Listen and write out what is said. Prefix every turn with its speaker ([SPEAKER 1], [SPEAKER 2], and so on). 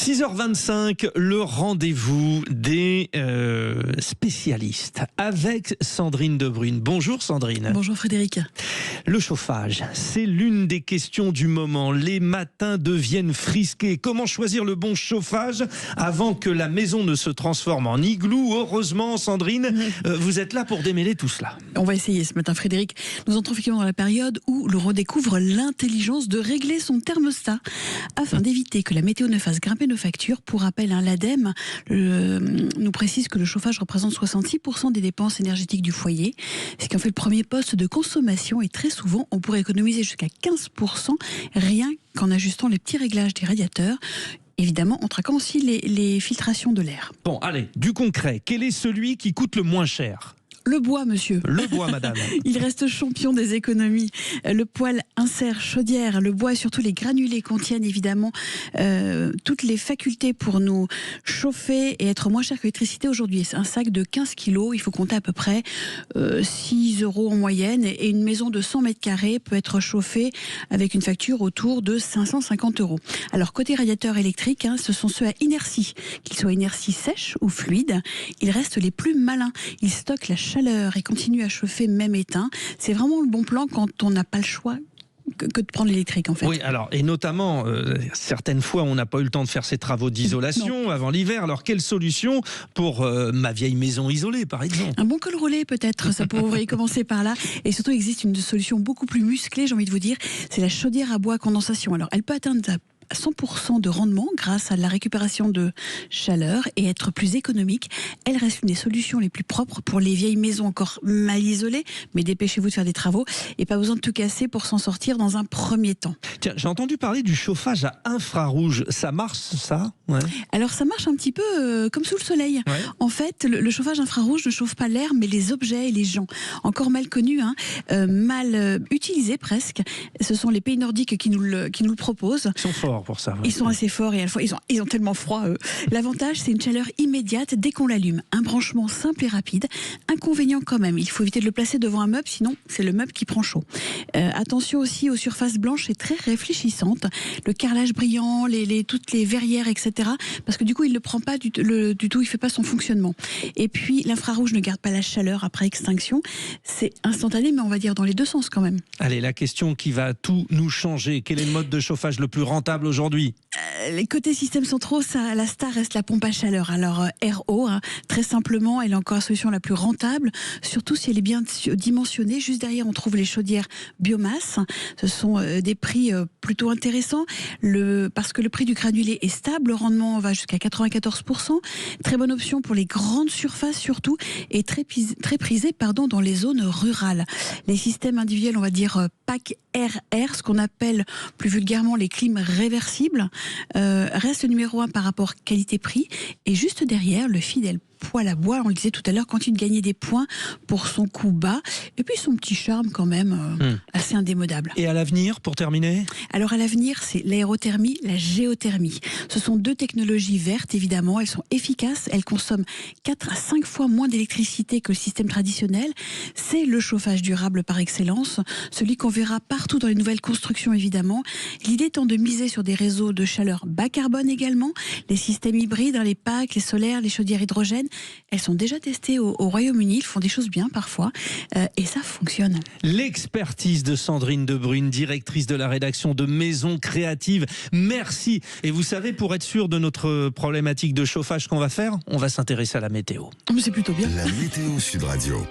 [SPEAKER 1] 6h25, le rendez-vous des spécialistes avec Sandrine Debrune. Bonjour Sandrine.
[SPEAKER 2] Bonjour Frédéric.
[SPEAKER 1] Le chauffage, c'est l'une des questions du moment. Les matins deviennent frisqués. Comment choisir le bon chauffage avant que la maison ne se transforme en igloo? Heureusement Sandrine, vous êtes là pour démêler tout cela.
[SPEAKER 2] On va essayer ce matin Frédéric. Nous entrons effectivement dans la période où l'on redécouvre l'intelligence de régler son thermostat afin d'éviter que la météo ne fasse grimper nos factures. Pour rappel, l'ADEME nous précise que le chauffage représente 66% des dépenses énergétiques du foyer, ce qui en fait le premier poste de consommation, et très souvent on pourrait économiser jusqu'à 15% rien qu'en ajustant les petits réglages des radiateurs. Évidemment, en traquant aussi les filtrations de l'air.
[SPEAKER 1] Bon, allez, du concret. Quel est celui qui coûte le moins cher ?
[SPEAKER 2] Le bois, monsieur.
[SPEAKER 1] Le bois, madame.
[SPEAKER 2] Il reste champion des économies. Le poêle, insert, chaudière, le bois et surtout les granulés contiennent évidemment toutes les facultés pour nous chauffer et être moins cher que l'électricité aujourd'hui. C'est un sac de 15 kilos, il faut compter à peu près 6 € en moyenne. Et une maison de 100 mètres carrés peut être chauffée avec une facture autour de 550 €. Alors, côté radiateur électrique, ce sont ceux à inertie. Qu'ils soient inertie sèche ou fluide, ils restent les plus malins. Ils stockent la chaleur et continue à chauffer même éteint. C'est vraiment le bon plan quand on n'a pas le choix que de prendre l'électrique en fait.
[SPEAKER 1] Oui, alors, et notamment, certaines fois, on n'a pas eu le temps de faire ces travaux d'isolation avant l'hiver. Alors, quelle solution pour ma vieille maison isolée, par exemple ?
[SPEAKER 2] Un bon col roulé peut-être, ça pourrait commencer par là. Et surtout, il existe une solution beaucoup plus musclée, j'ai envie de vous dire, c'est la chaudière à bois condensation. Alors, elle peut atteindre 100% de rendement grâce à la récupération de chaleur et être plus économique. Elle reste une des solutions les plus propres pour les vieilles maisons encore mal isolées, mais dépêchez-vous de faire des travaux et pas besoin de tout casser pour s'en sortir dans un premier temps.
[SPEAKER 1] Tiens, j'ai entendu parler du chauffage à infrarouge. Ça marche, ça ? Ouais.
[SPEAKER 2] Alors ça marche un petit peu comme sous le soleil. Ouais. En fait, le chauffage infrarouge ne chauffe pas l'air, mais les objets et les gens. Encore mal connus, mal utilisés presque. Ce sont les pays nordiques qui nous le proposent.
[SPEAKER 1] Ils sont forts pour ça. Ouais.
[SPEAKER 2] Ils sont assez forts et à la fois ils ont tellement froid. L'avantage, c'est une chaleur immédiate dès qu'on l'allume. Un branchement simple et rapide. Inconvénient quand même, il faut éviter de le placer devant un meuble, sinon c'est le meuble qui prend chaud. Attention aussi aux surfaces blanches et très réfléchissantes. Le carrelage brillant, toutes les verrières, etc. Parce que du coup, il ne le prend pas du tout, il ne fait pas son fonctionnement. Et puis, l'infrarouge ne garde pas la chaleur après extinction. C'est instantané, mais on va dire dans les deux sens quand même.
[SPEAKER 1] Allez, la question qui va tout nous changer. Quel est le mode de chauffage le plus rentable aujourd'hui ?
[SPEAKER 2] Les côtés systèmes centraux, la star reste la pompe à chaleur. Alors RO, très simplement, elle est encore la solution la plus rentable, surtout si elle est bien dimensionnée. Juste derrière, on trouve les chaudières biomasse. Ce sont des prix plutôt intéressants, parce que le prix du granulé est stable, le rendement va jusqu'à 94%. Très bonne option pour les grandes surfaces surtout, et très prisé dans les zones rurales. Les systèmes individuels, on va dire PAC RR, ce qu'on appelle plus vulgairement les clims réversibles, reste le numéro 1 par rapport qualité-prix. Et juste derrière, le fidèle poêle à bois, on le disait tout à l'heure, continue de gagner des points pour son coût bas et puis son petit charme quand même assez indémodable.
[SPEAKER 1] Et à l'avenir, pour terminer ?
[SPEAKER 2] Alors à l'avenir, c'est l'aérothermie, la géothermie. Ce sont deux technologies vertes évidemment, elles sont efficaces, elles consomment 4 à 5 fois moins d'électricité que le système traditionnel. C'est le chauffage durable par excellence, celui qu'on verra partout dans les nouvelles constructions évidemment. L'idée étant de miser sur des réseaux de chaleur bas carbone également, les systèmes hybrides, les PAC, les solaires, les chaudières hydrogène. Elles sont déjà testées au Royaume-Uni, ils font des choses bien parfois, et ça fonctionne.
[SPEAKER 1] L'expertise de Sandrine Debrune, directrice de la rédaction de Maison Créative. Merci. Et vous savez, pour être sûr de notre problématique de chauffage qu'on va faire, on va s'intéresser à la météo.
[SPEAKER 2] C'est plutôt bien.
[SPEAKER 3] La météo Sud Radio.